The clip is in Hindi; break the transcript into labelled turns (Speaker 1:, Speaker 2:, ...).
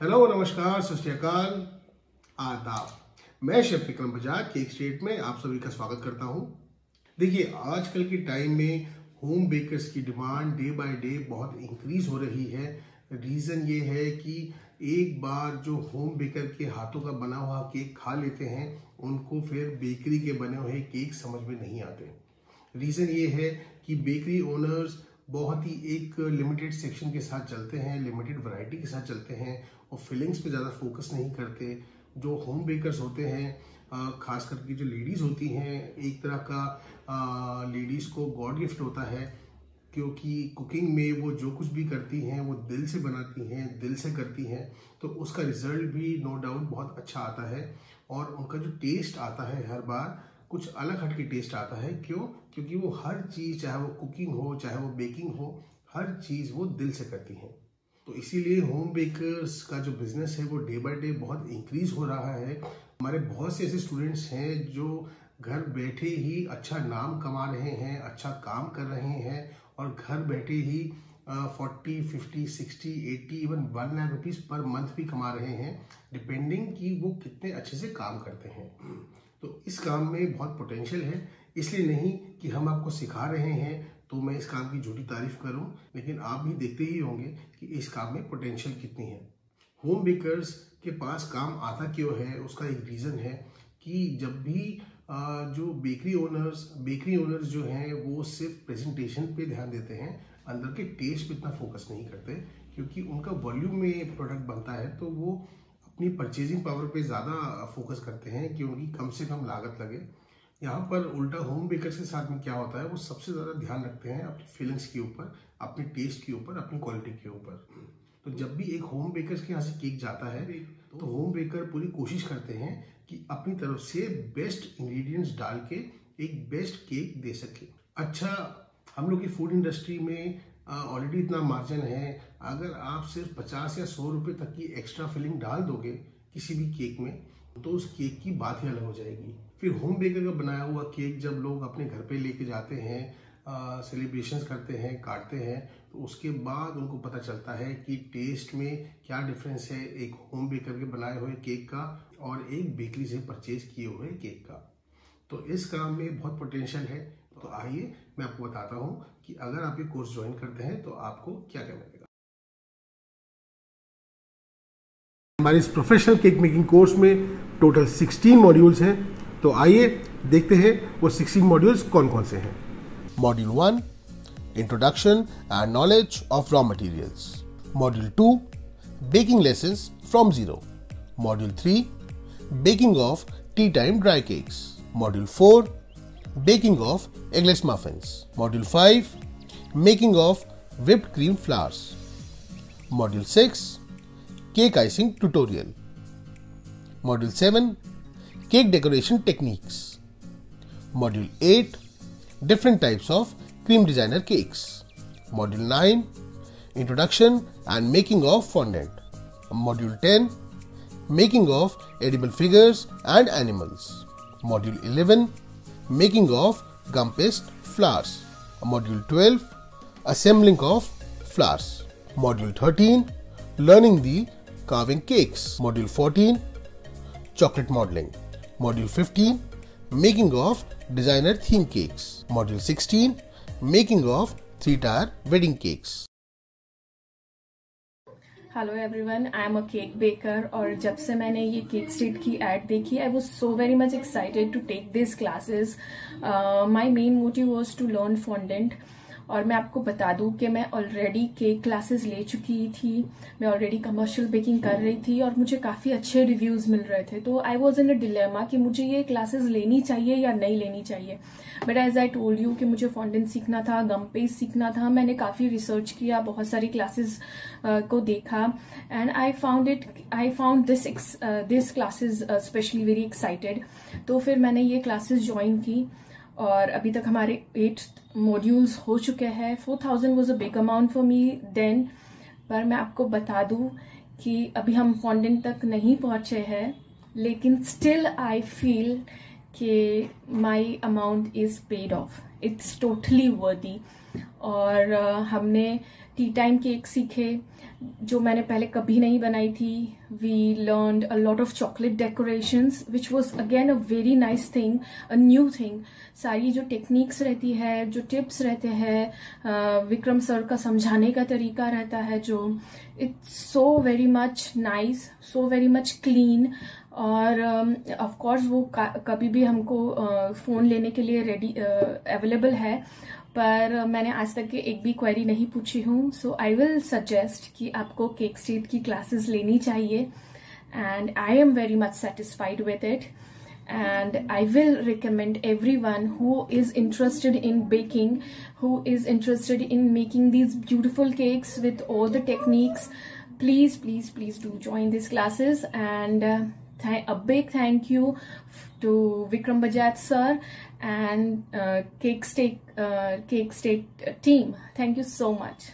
Speaker 1: हेलो, नमस्कार, सत श्री अकाल, आदाब। मैं chef Vikram Bajaj cake state में आप सभी का स्वागत करता हूं। देखिए, आजकल के टाइम में होम बेकर्स की डिमांड डे बाय डे बहुत इंक्रीज हो रही है। रीज़न ये है कि एक बार जो होम बेकर के हाथों का बना हुआ केक खा लेते हैं, उनको फिर बेकरी के बने हुए केक समझ में नहीं आते। रीज़न ये है कि बेकरी ओनर्स बहुत ही एक लिमिटेड सेक्शन के साथ चलते हैं, लिमिटेड वैरायटी के साथ चलते हैं और फिलिंग्स पे ज़्यादा फोकस नहीं करते। जो होम बेकर्स होते हैं, खास करके जो लेडीज़ होती हैं, एक तरह का लेडीज़ को गॉड गिफ्ट होता है, क्योंकि कुकिंग में वो जो कुछ भी करती हैं वो दिल से बनाती हैं, दिल से करती हैं, तो उसका रिजल्ट भी नो डाउट बहुत अच्छा आता है। और उनका जो टेस्ट आता है हर बार कुछ अलग हट के टेस्ट आता है। क्यों? क्योंकि वो हर चीज़, चाहे वो कुकिंग हो चाहे वो बेकिंग हो, हर चीज़ वो दिल से करती हैं। तो इसीलिए होम बेकर्स का जो बिजनेस है वो डे बाय डे बहुत इंक्रीज हो रहा है। हमारे बहुत से ऐसे स्टूडेंट्स हैं जो घर बैठे ही अच्छा नाम कमा रहे हैं, अच्छा काम कर रहे हैं और घर बैठे ही 40, 50, 60, 80, even 1 lakh rupees per month भी कमा रहे हैं, डिपेंडिंग कि वो कितने अच्छे से काम करते हैं। तो इस काम में बहुत पोटेंशियल है, इसलिए नहीं कि हम आपको सिखा रहे हैं तो मैं इस काम की झूठी तारीफ करूं, लेकिन आप भी देखते ही होंगे कि इस काम में पोटेंशियल कितनी है। होम बेकर्स के पास काम आता क्यों है, उसका एक रीज़न है कि जब भी जो बेकरी ओनर्स जो हैं वो सिर्फ प्रेजेंटेशन पे ध्यान देते हैं, अंदर के टेस्ट पे इतना फोकस नहीं करते, क्योंकि उनका वॉल्यूम में प्रोडक्ट बनता है तो वो अपनी परचेजिंग पावर पे ज़्यादा फोकस करते हैं कि उनकी कम से कम लागत लगे। यहाँ पर उल्टा होम बेकर्स के साथ में क्या होता है, वो सबसे ज़्यादा ध्यान रखते हैं अपनी फीलिंग्स के ऊपर, अपने टेस्ट के ऊपर, अपनी क्वालिटी के ऊपर। तो जब भी एक होम बेकर्स के यहाँ से केक जाता है तो होम बेकर पूरी कोशिश करते हैं कि अपनी तरफ से बेस्ट इंग्रेडिएंट्स डाल के एक बेस्ट केक दे सके। अच्छा, हम लोग की फूड इंडस्ट्री में ऑलरेडी इतना मार्जिन है, अगर आप सिर्फ 50 या 100 रुपये तक की एक्स्ट्रा फिलिंग डाल दोगे किसी भी केक में, तो उस केक की बात ही अलग हो जाएगी। फिर होम बेकर का बनाया हुआ केक जब लोग अपने घर पे लेके जाते हैं, सेलिब्रेशंस करते हैं, काटते हैं, तो उसके बाद उनको पता चलता है कि टेस्ट में क्या डिफरेंस है एक होम बेकर के बनाए हुए केक का और एक बेकरी से परचेज किए हुए केक का। तो इस काम में बहुत पोटेंशियल है। तो आइए मैं आपको बताता हूँ कि अगर आप ये कोर्स ज्वाइन करते हैं तो आपको क्या क्या मिलेगा। हमारे इस प्रोफेशनल केक मेकिंग कोर्स में टोटल 16 मॉड्यूल्स हैं। तो आइए देखते हैं वो 16 मॉड्यूल्स कौन कौन से हैं।
Speaker 2: Module 1, Introduction and Knowledge of Raw Materials. Module 2, Baking Lessons from Zero. Module 3, Baking of Tea Time Dry Cakes. Module 4, Baking of Eggless Muffins. Module 5, Making of Whipped Cream Flowers. Module 6, Cake Icing Tutorial. Module 7, Cake Decoration Techniques. Module 8, Different types of cream designer cakes. Module 9, Introduction and making of fondant. Module 10, Making of edible figures and animals. Module 11, Making of gum paste flowers. Module 12, Assembling of flowers. Module 13, Learning the carving cakes. Module 14, Chocolate modeling. Module 15, Making of designer theme cakes. Module 16, Making of 3-tier wedding cakes.
Speaker 3: Hello everyone, I am a cake baker और जब से मैंने ये केक स्टेट की एड देखी, I was so very much excited to take this classes. My main motive was to learn fondant. और मैं आपको बता दूं कि मैं ऑलरेडी केक क्लासेस ले चुकी थी, मैं ऑलरेडी कमर्शियल बेकिंग कर रही थी और मुझे काफ़ी अच्छे रिव्यूज़ मिल रहे थे। तो I was in a dilemma कि मुझे ये क्लासेस लेनी चाहिए या नहीं लेनी चाहिए। But as I told you कि मुझे फॉन्डेंट सीखना था, गम पेस्ट सीखना था। मैंने काफ़ी रिसर्च किया, बहुत सारी क्लासेस को देखा and I found this classes specially very excited. तो फिर मैंने ये क्लासेस ज्वाइन की और अभी तक हमारे 8 मॉड्यूल्स हो चुके हैं। 4000 was a big amount for me then, पर मैं आपको बता दूं कि अभी हम फॉन्डेंट तक नहीं पहुंचे हैं, लेकिन स्टिल आई फील कि my amount is paid off, it's totally worthy. और हमने टी टाइम केक सीखे जो मैंने पहले कभी नहीं बनाई थी. We learned a lot of chocolate decorations which was again a very nice thing, a new thing. सारी जो टेक्निक्स रहती है, जो टिप्स रहते हैं, विक्रम सर का समझाने का तरीका रहता है, जो it's so very much nice, so very much clean. और ऑफ कोर्स वो कभी भी हमको फोन लेने के लिए रेडी अवेलेबल है, पर मैंने आज तक के एक भी क्वेरी नहीं पूछी हूँ. सो आई विल सजेस्ट कि आपको केक स्ट्रीट की क्लासेस लेनी चाहिए, and I am very much satisfied with it. And I will recommend everyone who is interested in baking, who is interested in making these beautiful cakes with all the techniques, please do join these classes. And a big thank you to Vikram Bajaj sir and Cake State team. Thank you so much.